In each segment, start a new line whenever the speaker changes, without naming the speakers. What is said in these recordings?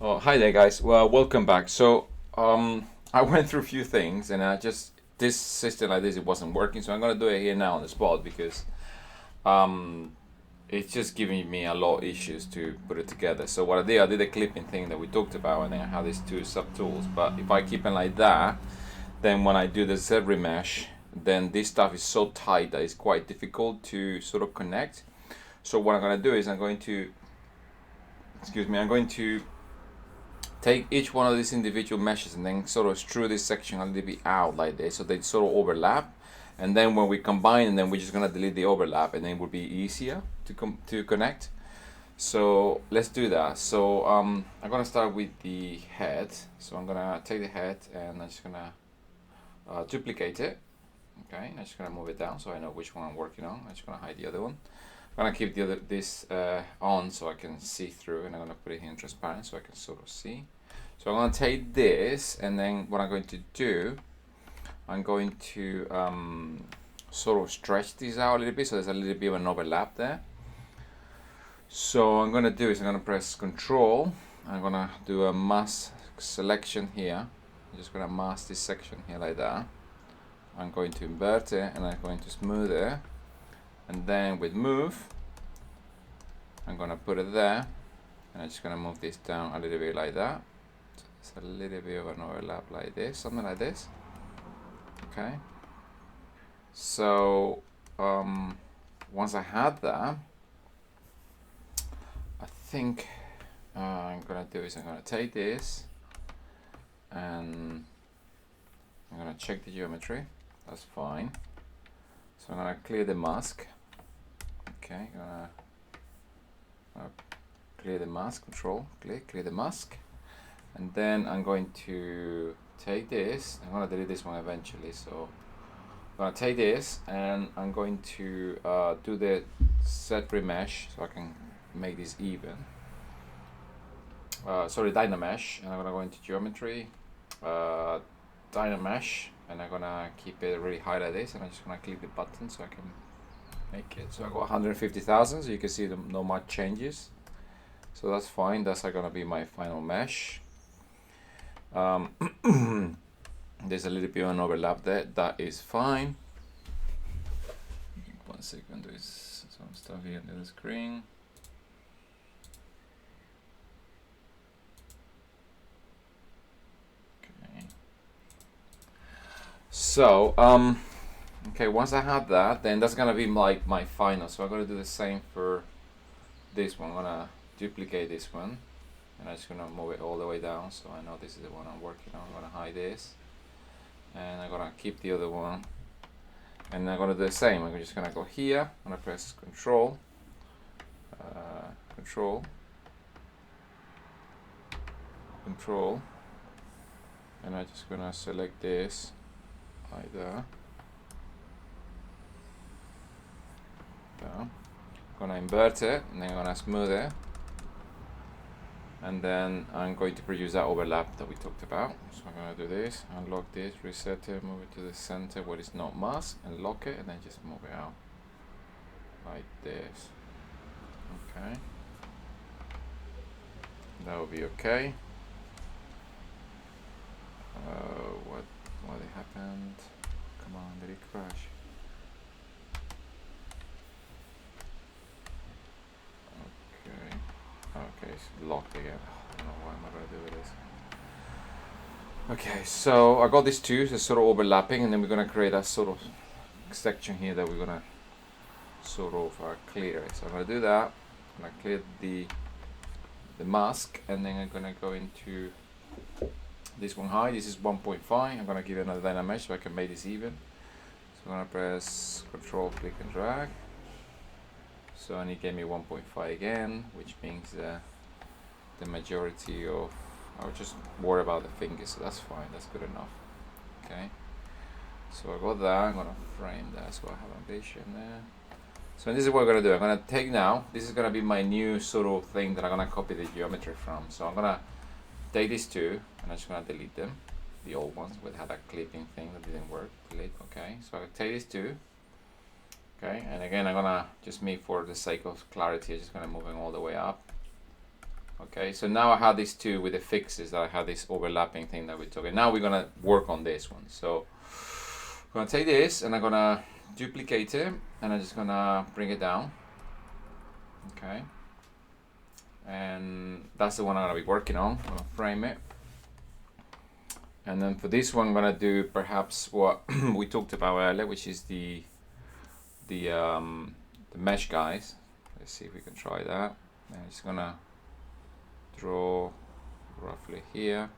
Oh, hi there, guys. Well, welcome back. I went through a few things, and this system like this it wasn't working. So I'm gonna do it here now on the spot because um, it's just giving me a lot of issues to put it together. So what I did a clipping thing that we talked about, and then I have these two sub tools. But if I keep it like that, then when I do the Z remesh, then this stuff is so tight that it's quite difficult to sort of connect. So what I'm gonna do is I'm going to take each one of these individual meshes and then sort of strew this section a little bit out like this so they sort of overlap, and then when we combine and then we're just going to delete the overlap and then it will be easier to connect. So let's do that. So I'm going to start with the head. So I'm going to take the head and I'm just going to duplicate it. Okay, I'm just going to move it down so I know which one I'm working on. I'm just going to hide the other one. I'm going to keep this on so I can see through, and I'm going to put it here in transparent so I can sort of see. So I'm going to take this, and then what I'm going to do, I'm going to sort of stretch this out a little bit so there's a little bit of an overlap there. So I'm going to do is I'm going to press Control. I'm going to do a mask selection here. I'm just going to mask this section here like that. I'm going to invert it and I'm going to smooth it. And then with Move, I'm going to put it there. And I'm just going to move this down a little bit like that. It's a little bit of an overlap like this, something like this. Okay. So once I had that, I think I'm gonna do is I'm gonna take this and I'm gonna check the geometry. That's fine. So I'm gonna clear the mask. Okay, gonna clear the mask. Control, clear the mask. And then I'm going to take this. I'm going to delete this one eventually. So I'm going to take this and I'm going to do the set remesh so I can make this even. Sorry, Dynamesh. And I'm going to go into geometry, Dynamesh, and I'm going to keep it really high like this. And I'm just going to click the button so I can make it. So I got 150,000, so you can see no much changes. So that's fine. That's going to be my final mesh. There's a little bit of an overlap there. That is fine. 1 second, there's some stuff here on the screen. Okay. So, okay, once I have that, then that's gonna be like my final. So I'm gonna do the same for this one. I'm gonna duplicate this one. And I'm just gonna move it all the way down so I know this is the one I'm working on. I'm gonna hide this and I'm gonna keep the other one, and I'm gonna do the same. I'm just gonna go here, I'm gonna press Control, Control, and I'm just gonna select this like that. I'm gonna invert it and then I'm gonna smooth it. And then I'm going to produce that overlap that we talked about. So I'm going to do this, unlock this, reset it, move it to the center where it's not masked, and lock it, and then just move it out like this. Okay. That will be okay. What happened? Come on, did it crash? Okay, it's locked again. I don't know why am I going to do with this. Okay, so I got these two, so sort of overlapping, and then we're going to create a sort of section here that we're going to sort of clear. So I'm going to do that. I'm going to clear the mask, and then I'm going to go into this one high. This is 1.5. I'm going to give it another Dynamesh so I can make this even. So I'm going to press Control, click and drag. So and it gave me 1.5 again, which means the majority of, I was just worried about the fingers, so that's fine, that's good enough. Okay, so I got that, I'm gonna frame that so I have ambition there. So this is what I'm gonna do. I'm gonna take now, this is gonna be my new sort of thing that I'm gonna copy the geometry from. So I'm gonna take these two and I'm just gonna delete them, the old ones with had that clipping thing that didn't work. Delete. Okay, so I take these two. Okay, and again I'm gonna just for the sake of clarity, I'm just gonna move them all the way up. Okay, so now I have these two with the fixes that I have this overlapping thing that we're talking. Now we're gonna work on this one. So I'm gonna take this and I'm gonna duplicate it and I'm just gonna bring it down. Okay, and that's the one I'm gonna be working on. I'm gonna frame it. And then for this one, I'm gonna do perhaps what we talked about earlier, which is the mesh guys. Let's see if we can try that. I'm just gonna draw roughly here.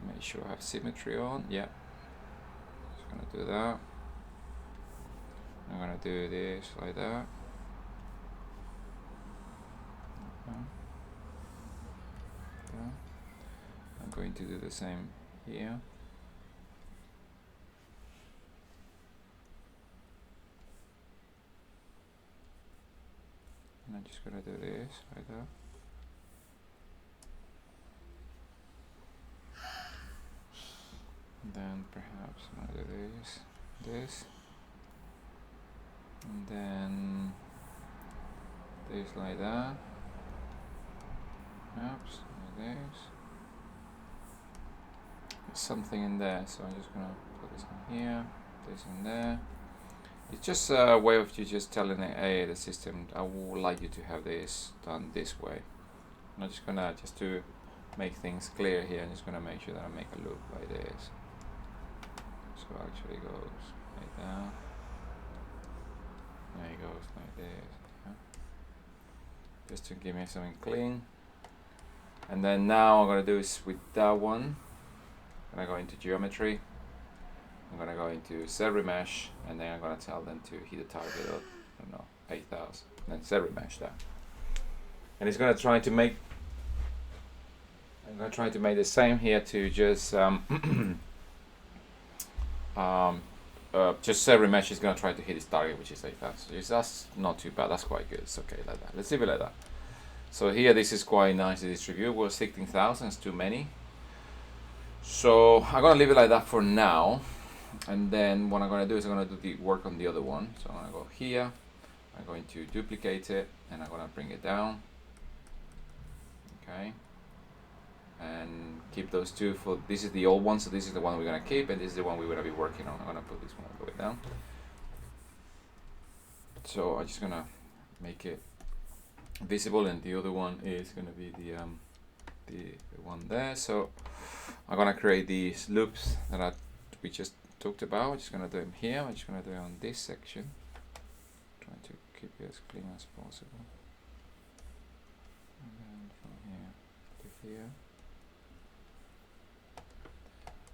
Make sure I have symmetry on. Yeah. Just gonna do that. I'm gonna do this like that. Okay. I'm going to do the same here. And I'm just gonna do this like that. And then perhaps I'm gonna do this, and then this like that. Perhaps like this. There's something in there, so I'm just gonna put this in here, this in there. It's just a way of you just telling it, hey, the system, I would like you to have this done this way. I'm just gonna, just to make things clear here, I'm just gonna make sure that I make a loop like this. So it actually goes like that. There it goes like this. Yeah. Just to give me something clean. And then now I'm gonna do is with that one. I'm gonna go into geometry. I'm gonna go into set remesh, and then I'm gonna tell them to hit the target of, I don't know, 8,000. And then set remesh that. And it's gonna try to make. I'm gonna try to make the same here to just just set remesh is gonna try to hit its target, which is 8,000. So that's not too bad. That's quite good. It's okay like that. Let's leave it like that. So here, this is quite nicely distributed. Well, 16,000 is too many. So I'm gonna leave it like that for now. And then what I'm gonna do is I'm gonna do the work on the other one. So I'm gonna go here. I'm going to duplicate it, and I'm gonna bring it down. Okay. And keep those two for, this is the old one, so this is the one we're gonna keep, and this is the one we're gonna be working on. I'm gonna put this one all the way down. So I'm just gonna make it visible, and the other one is gonna be the one there. So I'm gonna create these loops that we just talked about. I'm just gonna do them here. I'm just gonna do it on this section. Trying to keep it as clean as possible. And then from here to here.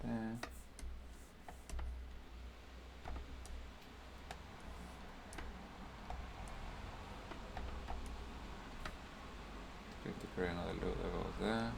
There. Going to create another loop that goes there.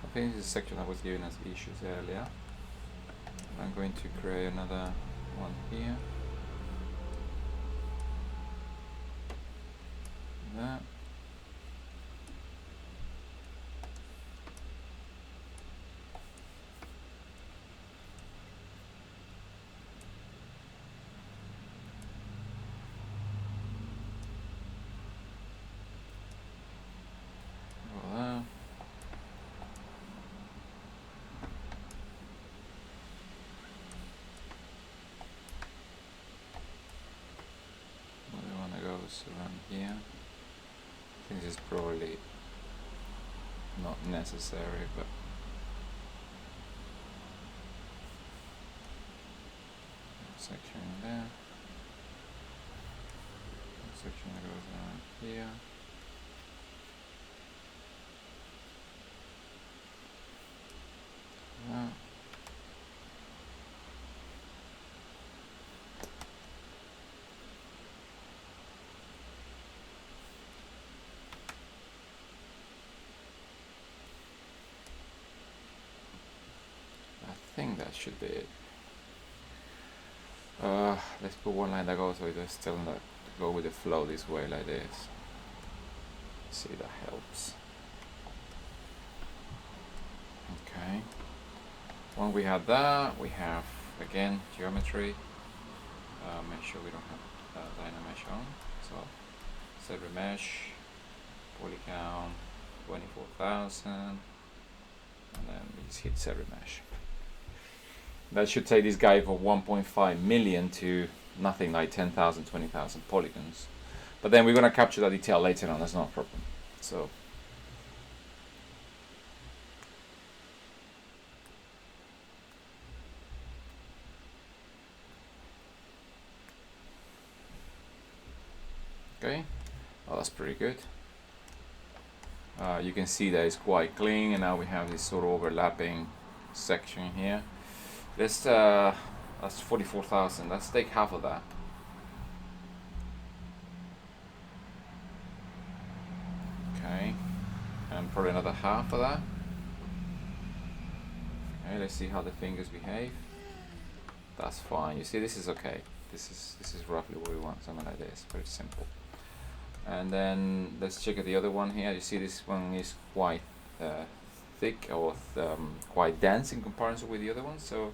I think this is the section I was giving us issues earlier. I'm going to create another one here. That. Voila. Another one that goes around here. I think this is probably not necessary, but section in there. Section that goes around here. That. I think that should be it. Let's put one line that goes with this, tell them that go with the flow this way like this. See, that helps. Okay. When we have that, we have again geometry. Make sure we don't have Dynamesh on. So set remesh, poly count 24,000, and then we just hit set remesh. That should take this guy from 1.5 million to nothing like 10,000, 20,000 polygons. But then we're going to capture that detail later on, that's not a problem. So okay, well, that's pretty good. You can see that it's quite clean, and now we have this sort of overlapping section here. Let's that's 44,000. Let's take half of that. Okay, and probably another half of that. Okay, let's see how the fingers behave. That's fine. You see, this is okay. This is roughly what we want. Something like this. Very simple. And then let's check out the other one here. You see, this one is quite thick, or quite dense in comparison with the other one. So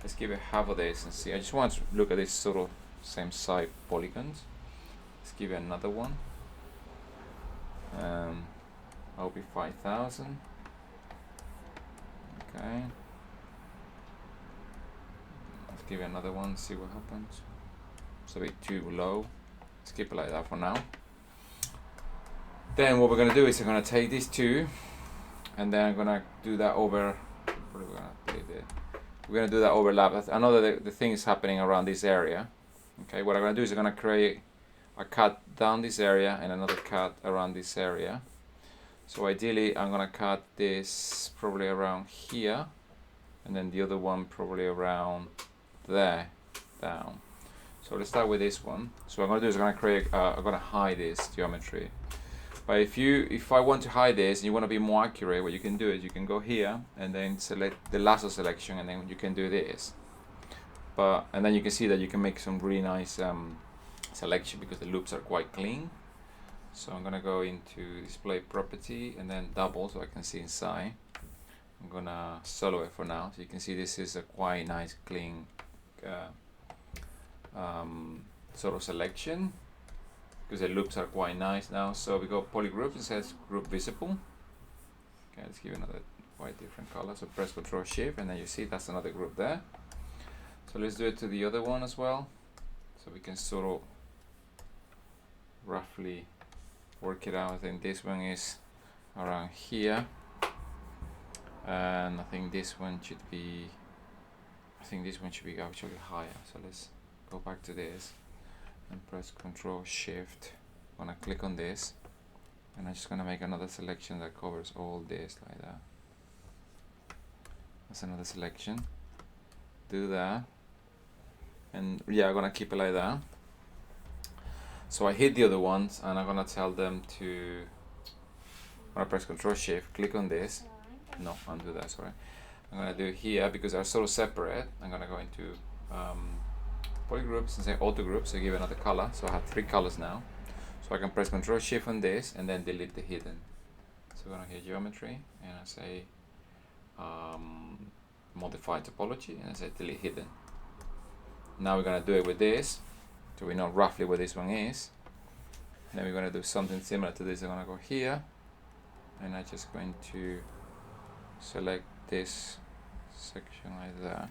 let's give it half of this and see. I just want to look at this sort of same side polygons. Let's give it another one. I'll be 5,000. Okay. Let's give it another one, see what happens. It's a bit too low. Let's keep it like that for now. Then what we're going to do is I'm going to take these two, and then I'm going to do that over. We're going to do that overlap. I know that the thing is happening around this area. Okay, what I'm going to do is I'm going to create a cut down this area and another cut around this area. So ideally I'm going to cut this probably around here, and then the other one probably around there down. So let's start with this one. So what I'm going to do is I'm going to create I'm going to hide this geometry. But if I want to hide this and you want to be more accurate, what you can do is you can go here and then select the lasso selection, and then you can do this. And then you can see that you can make some really nice selection because the loops are quite clean. So I'm gonna go into display property and then double so I can see inside. I'm gonna solo it for now, so you can see this is a quite nice clean sort of selection, because the loops are quite nice now. So we go polygroups, it says group visible. Okay, let's give another quite different color. So press Ctrl Shift, and then you see that's another group there. So let's do it to the other one as well, so we can sort of roughly work it out. I think this one is around here, and I think this one should be actually higher. So let's go back to this and press Ctrl Shift. I'm gonna click on this, and I'm just gonna make another selection that covers all this like that. That's another selection. Do that, and yeah, I'm gonna keep it like that. So I hit the other ones, and I'm gonna tell them to. I'm gonna press Ctrl Shift, click on this. No, undo that. Sorry. I'm gonna do it here because they're sort of separate. I'm gonna go into polygroups and say auto group, so give another color. So I have 3 colors now. So I can press Ctrl Shift on this and then delete the hidden. So we're gonna hit geometry, and I say modify topology, and I say delete hidden. Now we're gonna do it with this, so we know roughly where this one is. And then we're gonna do something similar to this. I'm gonna go here, and I'm just going to select this section like that.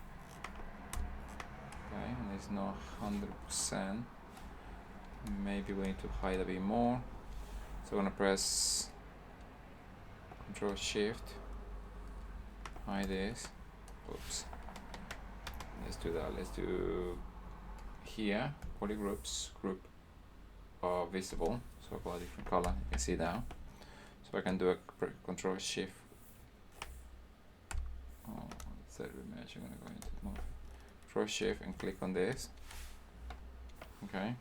Okay, and it's not 100%. Maybe we need to hide a bit more. So I'm gonna press Ctrl Shift, hide this. Oops. Let's do that. Let's do here polygroups group visible. So I've got a different color. You can see now. So I can do a Ctrl Shift. Set remesh. I'm gonna go into more. Ctrl Shift and click on this. Okay.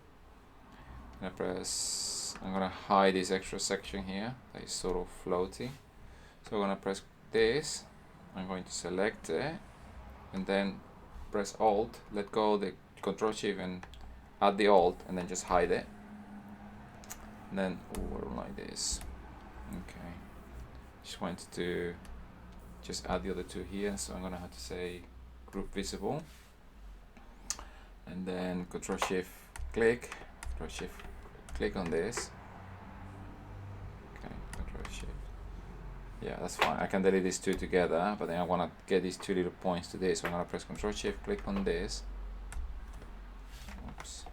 I'm gonna hide this extra section here that is sort of floaty. So I'm gonna press this. I'm going to select it, and then press Alt, let go of the Control Shift and add the Alt, and then just hide it. And then like this. Okay. Just wanted to just add the other two here, so I'm gonna have to say group visible, and then Control Shift click, Control Shift click on this. Okay, Control Shift. Yeah, that's fine. I can delete these two together, but then I want to get these two little points to this, so I'm gonna press Control Shift click on this. Oops.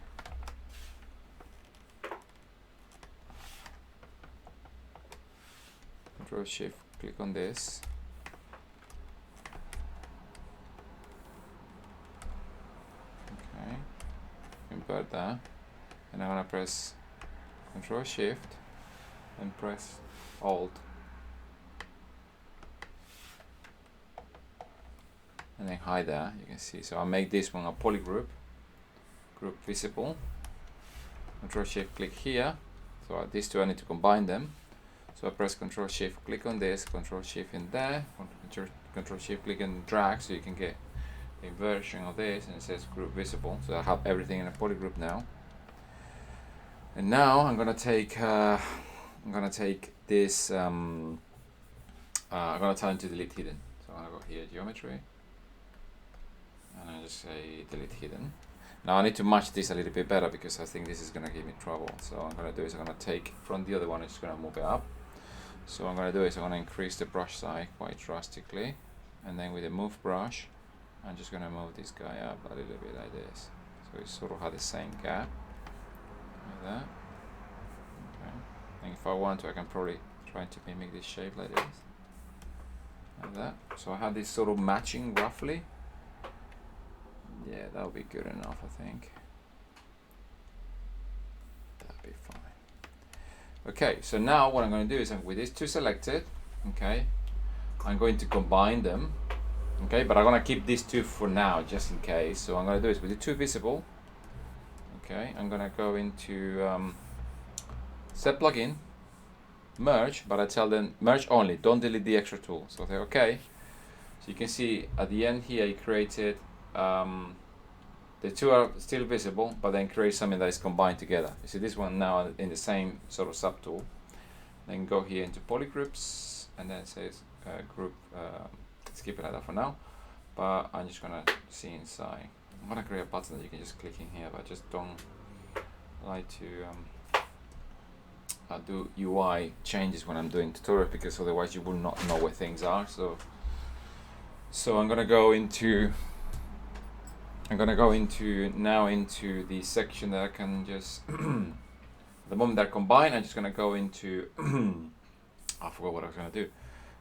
Control Shift click on this. Okay, invert that, and I'm gonna press Control Shift and press Alt, and then hide that. You can see. So I'll make this one a polygroup, group visible. Control Shift click here. So these two I need to combine them. So I press Control Shift click on this, Control Shift in there, Control Shift click and drag, so you can get a version of this, and it says group visible. So I have everything in a polygroup now. And now I'm gonna take this. I'm gonna tell him to delete hidden. So I'm gonna go here, geometry, and I just say delete hidden. Now I need to match this a little bit better because I think this is gonna give me trouble. So what I'm gonna do is I'm gonna take from the other one, I'm just gonna move it up. So what I'm gonna do is I'm gonna increase the brush size quite drastically, and then with the move brush, I'm just gonna move this guy up a little bit like this. So it sort of had the same gap, like that. Okay. And if I want to, I can probably try to mimic this shape like this, like that. So I have this sort of matching roughly. Yeah, that'll be good enough, I think. That'll be fine. Okay, so now what I'm going to do is with these two selected, okay, I'm going to combine them, okay, but I'm going to keep these two for now just in case. So I'm going to do is with the two visible, okay, I'm going to go into set plugin, merge, but I tell them merge only, don't delete the extra tool. So I say okay. So you can see at the end here, it created the two are still visible, but then create something that is combined together. You see this one now in the same sort of subtool. Then go here into polygroups, and then it says group. Skip it like that for now. But I'm just gonna see inside. I'm gonna create a button that you can just click in here, but I just don't like to do UI changes when I'm doing tutorial, because otherwise you will not know where things are. So I'm gonna go into. Now into the section that I can just the moment they're combined, I'm just gonna go into I forgot what I was gonna do.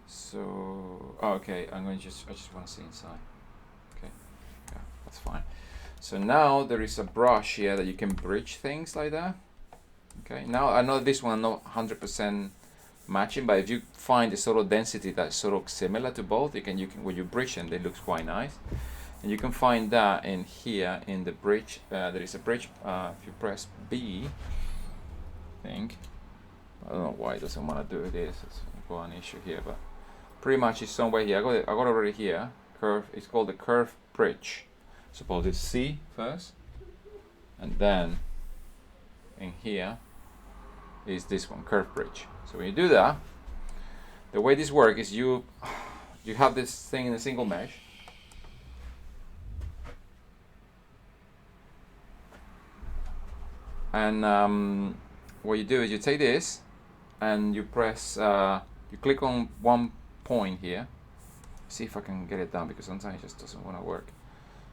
So okay, I just want to see inside. Okay, yeah, that's fine. So now there is a brush here that you can bridge things like that. Okay, now I know this one not 100% matching, but if you find a sort of density that's sort of similar to both, you can when you bridge them, it looks quite nice. And you can find that in here in the bridge. There is a bridge. If you press B, I think. I don't know why it doesn't want to do this. It's got an issue here, but pretty much it's somewhere here. I got it already here. Curve. It's called the curve bridge. Suppose it's C first, and then in here is this one, curve bridge. So when you do that, the way this works is you have this thing in a single mesh. And what you do is you take this and you press, you click on one point here. See if I can get it down, because sometimes it just doesn't want to work.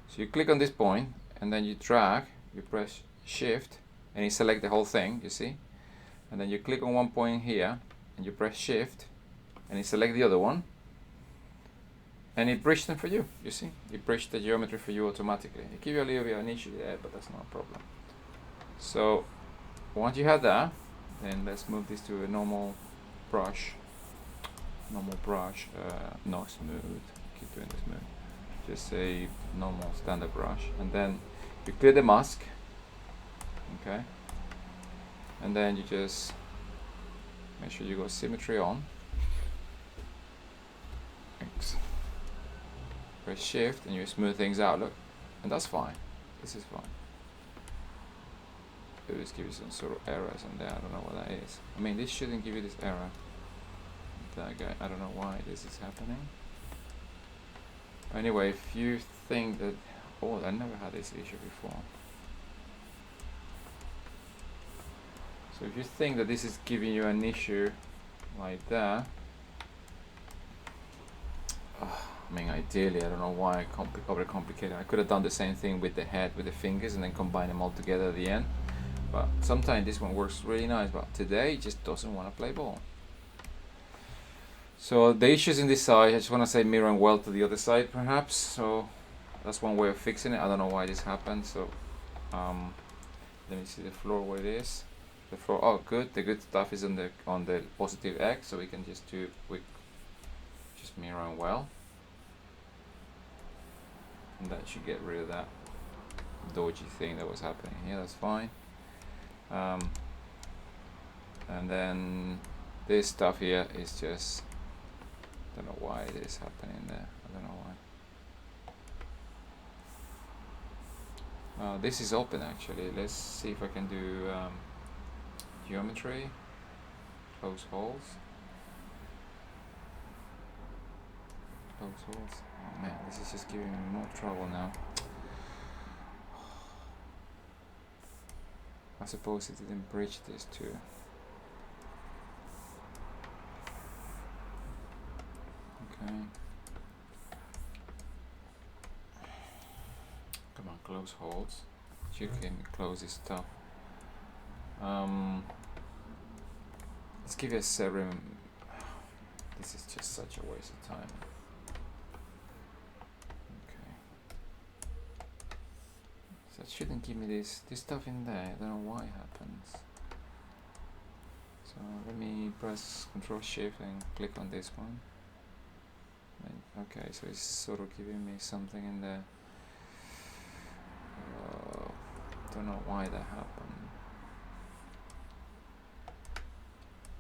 So you click on this point and then you drag, you press shift and you select the whole thing, you see? And then you click on one point here and you press shift and you select the other one. And it bridged them for you, you see? It bridged the geometry for you automatically. It gives you a little bit of an issue there, but that's not a problem. So once you have that, then let's move this to a normal brush. No smooth. Keep doing the smooth. Just say normal standard brush, and then you clear the mask. Okay. And then you just make sure you got symmetry on. Thanks. press shift and you smooth things out, look, and that's fine. This is fine. It just gives you some sort of errors on there. I don't know what that is. I mean, this shouldn't give you this error. That guy, I don't know why this is happening. Anyway, if you think that, oh, I never had this issue before. So if you think that this is giving you an issue like that, I mean, ideally, I don't know why I overcomplicated. I could have done the same thing with the head, with the fingers, and then combine them all together at the end. But sometimes this one works really nice, but today it just doesn't want to play ball. So the issues in this side, I just want to say mirror and well to the other side perhaps. So that's one way of fixing it. I don't know why this happened. So let me see the floor where it is. The floor, oh good, the good stuff is on the positive X, so we can just do quick, just mirror and well. And that should get rid of that dodgy thing that was happening here, that's fine. And then this stuff here is just, I don't know why it is happening there. I don't know why. This is open actually. Let's see if I can do geometry, close holes. Close holes. Oh man, this is just giving me more trouble now. I suppose it didn't bridge this too. Okay. Come on, close holes. Chicken close is tough. Let's give it a serum. This is just such a waste of time. Okay. So it shouldn't give me this stuff in there. I don't know why it happens. So let me press Control Shift and click on this one. Okay, so it's sort of giving me something in there. Don't know why that happened.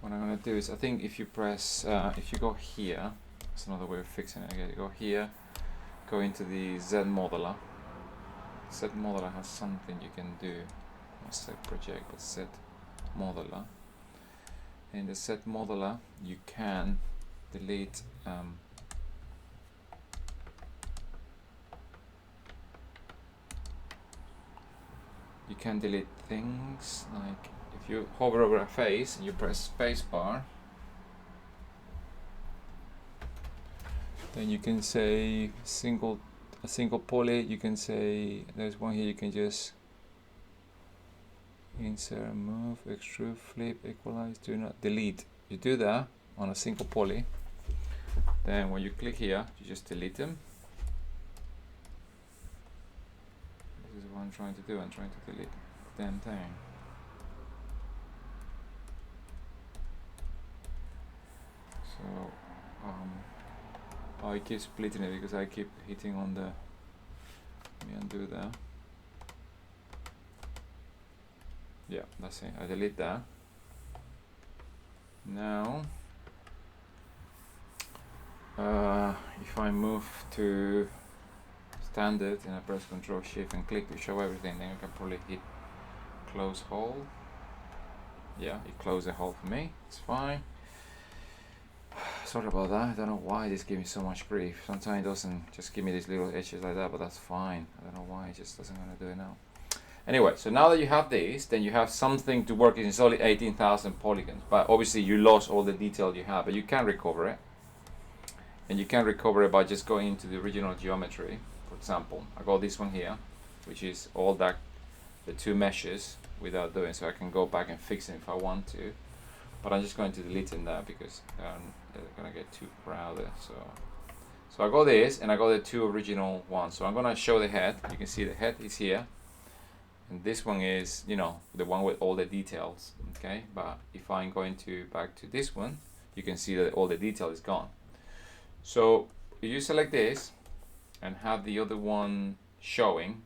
What I'm gonna do is, I think if you press, if you go here, that's another way of fixing it. Okay, go here, go into the Z modeler. Z modeler has something you can do. Not set project, but set modeler. In the set modeler, you can delete. You can delete things like if you hover over a face and you press spacebar, then you can say a single poly. You can say there's one here. You can just insert, move, extrude, flip, equalize, do not delete. You do that on a single poly. Then when you click here, you just delete them. This is what I'm trying to do. I'm trying to delete the damn thing. So I keep splitting it because I keep hitting on the. Let me undo that. Yeah, that's it. I delete that. Now, if I move to standard and I press Control Shift and click to show everything, then you can probably hit close hole. Yeah, it closed the hole for me. It's fine. Sorry about that. I don't know why this gives me so much grief. Sometimes it doesn't just give me these little edges like that, but that's fine. I don't know why it just doesn't want to do it now. Anyway, so now that you have this, then you have something to work in. It's only 18,000 polygons, but obviously you lost all the detail you have, but you can recover it. And you can recover it by just going into the original geometry. For example, I got this one here, which is all that, the two meshes without doing, so I can go back and fix it if I want to. But I'm just going to delete in that because they're gonna get too crowded. So I got this, and I got the two original ones. So I'm gonna show the head. You can see the head is here, and this one is, you know, the one with all the details. Okay, but if I'm going to back to this one, you can see that all the detail is gone. So if you select this and have the other one showing,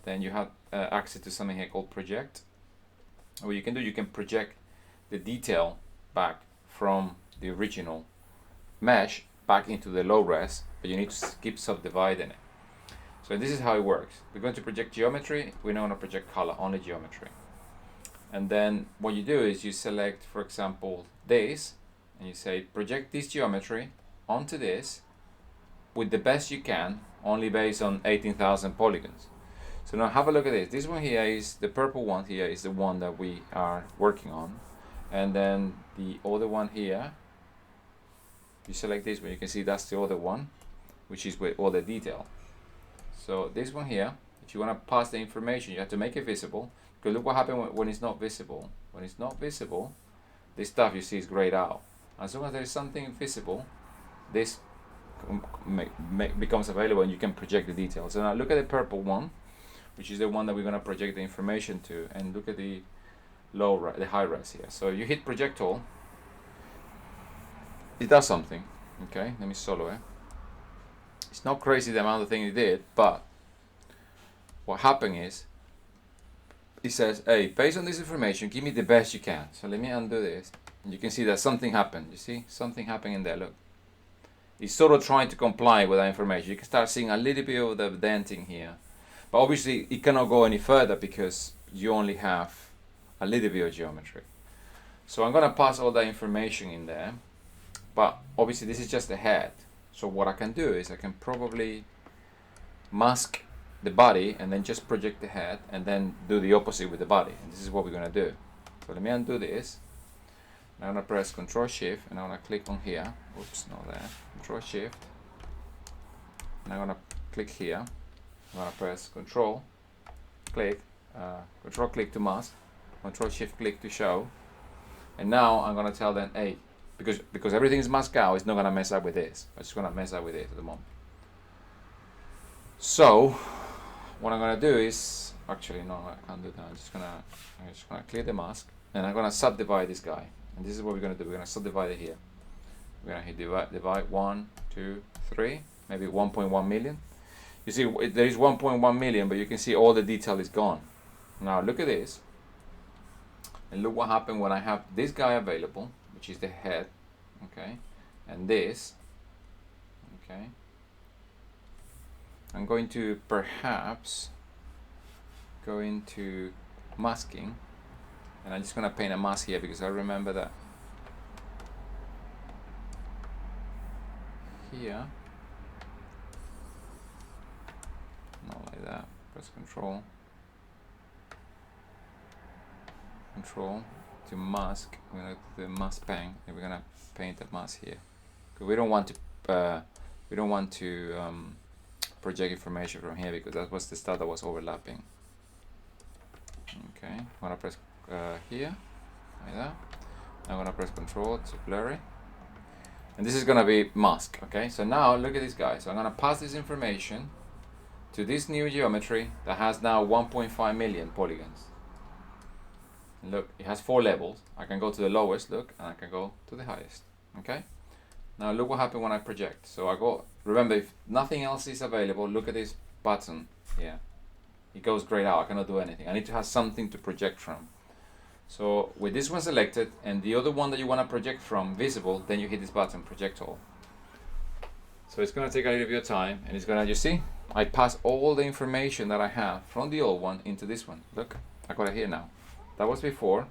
then you have access to something here called project. What you can do, you can project the detail back from the original mesh back into the low res but you need to keep subdividing it. So this is how it works. We're going to project geometry. We're not going to project color, only geometry. And then what you do is you select, for example, this, and you say project this geometry onto this with the best you can, only based on 18,000 polygons. So now have a look at this. This one here is the purple one here is the one that we are working on. And then the other one here, you select this one, you can see that's the other one, which is with all the detail. So this one here, if you want to pass the information, you have to make it visible. Because look what happens when it's not visible. When it's not visible, this stuff you see is grayed out. As soon as there is something visible, this becomes available and you can project the details. So now look at the purple one, which is the one that we're going to project the information to, and look at the the high res here. So you hit project all, it does something. Okay, let me solo it. It's not crazy the amount of things it did, but what happened is it says, hey, based on this information, give me the best you can. So let me undo this, and you can see that something happened. You see something happening in there. Look, it's sort of trying to comply with that information. You can start seeing a little bit of the denting here, but obviously it cannot go any further because you only have a little bit of geometry. So I'm going to pass all that information in there, but obviously this is just the head. So what I can do is I can probably mask the body and then just project the head and then do the opposite with the body. And this is what we're going to do. So let me undo this. I'm going to press Control Shift and I'm going to click on here. Oops, not there. Control Shift. And I'm going to click here. I'm going to press Control click, Control click to mask, Control Shift click to show. And now I'm going to tell them, hey, because everything is masked out, it's not going to mess up with this. It's just going to mess up with it at the moment. So what I'm going to do is, actually no, I can't do that. I'm just going to clear the mask and I'm going to subdivide this guy. And this is what we're going to do. We're going to subdivide it here. We're going to hit divide 1, 2, 3, maybe 1.1 million. You see there is 1.1 million, but you can see all the detail is gone. Now look at this. And look what happened when I have this guy available, which is the head, okay, and this, okay. I'm going to perhaps go into masking, and I'm just going to paint a mask here because I remember that here, not like that, press Control to mask. We're going to do the mask pen and we're going to paint a mask here because we don't want to project information from here because that was the stuff that was overlapping. Okay, I'm going to press here like that. I'm going to press Control to blur it, and this is going to be mask. Okay, so now look at this guy. So I'm going to pass this information to this new geometry that has now 1.5 million polygons. Look, it has 4 levels. I can go to the lowest, look, and I can go to the highest. Okay? Now look what happened when I project. So I go, remember, if nothing else is available, look at this button here. It goes grayed out. I cannot do anything. I need to have something to project from. So with this one selected and the other one that you want to project from visible, then you hit this button, project all. So it's going to take a little bit of time, and it's going to, you see, I pass all the information that I have from the old one into this one. Look, I got it here now. That was before.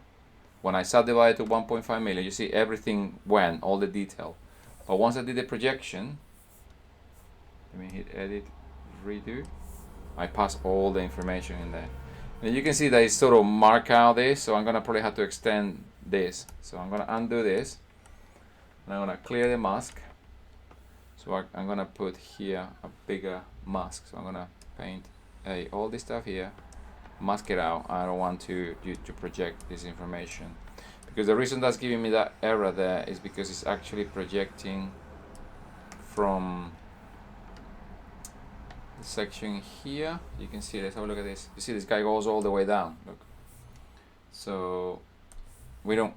When I subdivided to 1.5 million, you see everything went, all the detail. But once I did the projection, let me hit edit, redo, I pass all the information in there. And you can see that it sort of mark out this, so I'm gonna probably have to extend this. So I'm gonna undo this, and I'm gonna clear the mask. So I'm gonna put here a bigger mask. So I'm gonna paint all this stuff here, mask it out. I don't want to project this information, because the reason that's giving me that error there is because it's actually projecting from the section here. You can see, let's have a look at this. You see this guy goes all the way down, look. So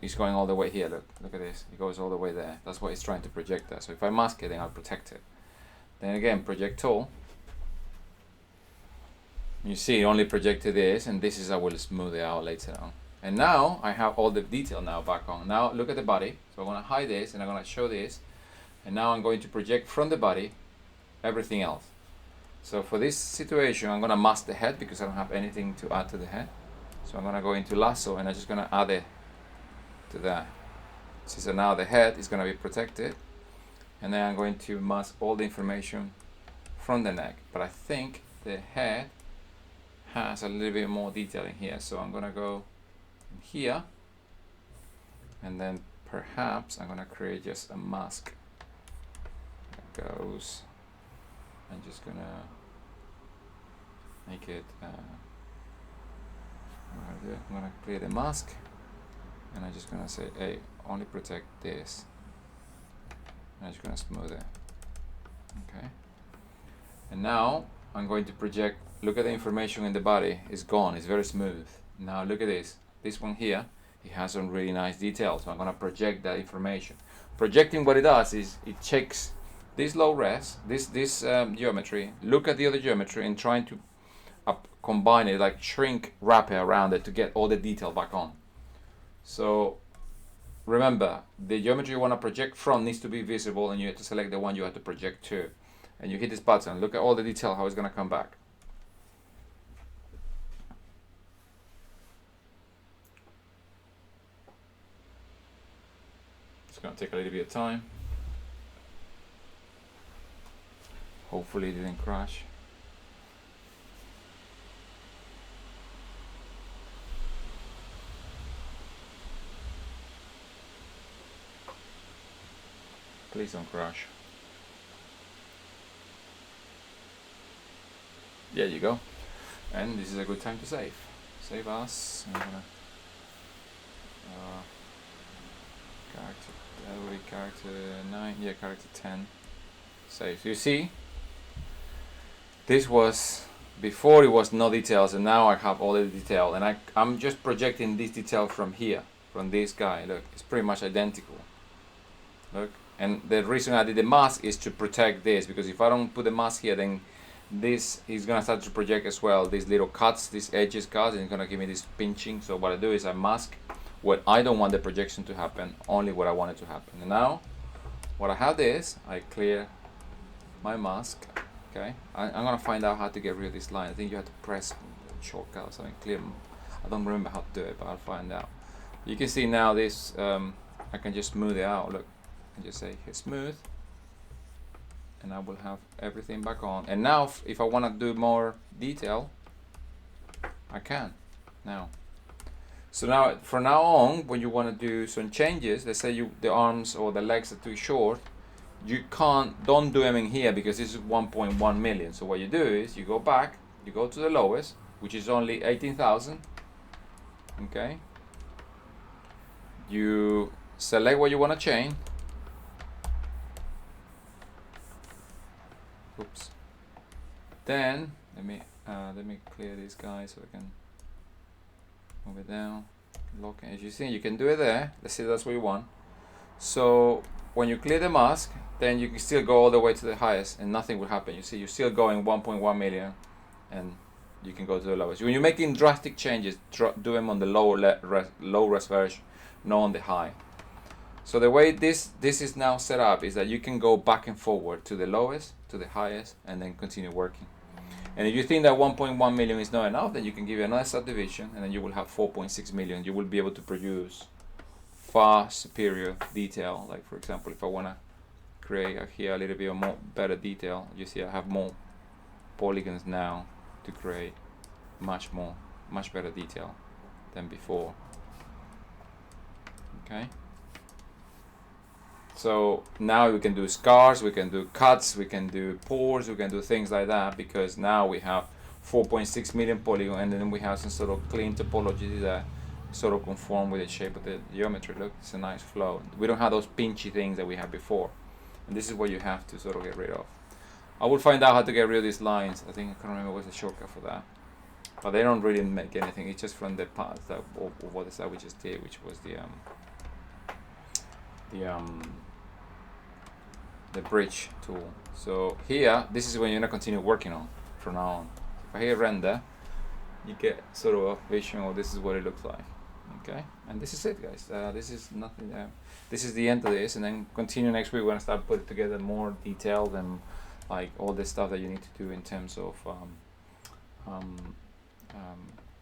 he's going all the way here, look at this. It goes all the way there. That's what it's trying to project there. So if I mask it, then I'll protect it. Then again, project all. You see, it only projected this, and this is, I will smooth it out later on. And now I have all the detail now back on. Now look at the body. So I'm going to hide this, and I'm going to show this. And now I'm going to project from the body everything else. So for this situation, I'm gonna mask the head because I don't have anything to add to the head. So I'm gonna go into lasso and I'm just gonna add it to that. So now the head is gonna be protected, and then I'm going to mask all the information from the neck. But I think the head has a little bit more detail in here, so I'm gonna go in here, and then perhaps I'm gonna create just a mask that goes. I'm just gonna make it. I'm gonna create a mask, and I'm just gonna say, hey, only protect this. And I'm just gonna smooth it. Okay. And now I'm going to project. Look at the information in the body. It's gone. It's very smooth. Now look at this. This one here, it has some really nice details. So I'm gonna project that information. Projecting, what it does is it checks this low res, this geometry. Look at the other geometry and trying to combine it, like shrink, wrap it around it to get all the detail back on. So remember, the geometry you want to project from needs to be visible, and you have to select the one you have to project to. And you hit this button. Look at all the detail, how it's going to come back. It's going to take a little bit of time. Hopefully it didn't crash. Please don't crash. There you go. And this is a good time to save. Save as. I'm gonna character 9, yeah, character 10. Save. So you see, this was before it was no details, and now I have all the detail, and I'm just projecting this detail from here, from this guy. Look, it's pretty much identical. Look. And the reason I did the mask is to protect this, because if I don't put the mask here, then this is gonna start to project as well. These little cuts, these edges cuts, and it's gonna give me this pinching. So what I do is I mask what I don't want the projection to happen, only what I want it to happen. And now, what I have is, I clear my mask. Okay, I'm gonna find out how to get rid of this line. I think you have to press shortcut or something. Clear. I don't remember how to do it, but I'll find out. You can see now this. I can just smooth it out. Look. And just say hit smooth, and I will have everything back on. And now if I want to do more detail, I can now. So now from now on, when you want to do some changes, let's say the arms or the legs are too short, you don't do them in here because this is 1.1 million. So what you do is you go back, you go to the lowest, which is only 18,000. Okay, you select what you want to change. Oops. Then let me clear this guy so I can move it down. Lock it. As you see, you can do it there. Let's see, that's what you want. So when you clear the mask, then you can still go all the way to the highest, and nothing will happen. You see, you're still going 1.1 million, and you can go to the lowest. When you're making drastic changes, do them on the low res version, not on the high. So the way this is now set up is that you can go back and forward to the lowest, to the highest, and then continue working. And if you think that 1.1 million is not enough, then you can give it another subdivision, and then you will have 4.6 million. You will be able to produce far superior detail. Like for example, if I want to create here a little bit more better detail, you see I have more polygons now to create much better detail than before. Okay. So now we can do scars, we can do cuts, we can do pores, we can do things like that, because now we have 4.6 million polygon, and then we have some sort of clean topology that sort of conform with the shape of the geometry. Look, it's a nice flow. We don't have those pinchy things that we had before, and this is what you have to sort of get rid of. I will find out how to get rid of these lines. I think I can't remember what's the shortcut for that, but they don't really make anything. It's just from the path that or what is that we just did, which was the bridge tool. So here, this is when you're gonna continue working on from now on. If I hit render, you get sort of a vision of this is what it looks like. Okay, and this is it, guys. This is nothing. This is the end of this, and then continue next week. We're gonna start putting together more detailed and like all the stuff that you need to do in terms of um,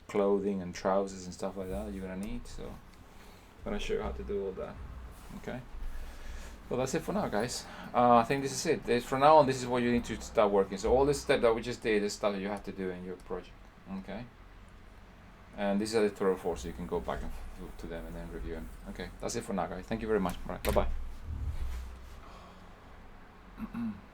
clothing and trousers and stuff like that you're gonna need. So I'm gonna show you how to do all that. Okay. So that's it for now, guys. I think this is it. From now on, this is what you need to start working. So all this step that we just did is stuff that you have to do in your project. Okay. And these are the tutorial for, so you can go back and to them and then review them. Okay, that's it for now, guys. Thank you very much. All right, bye bye.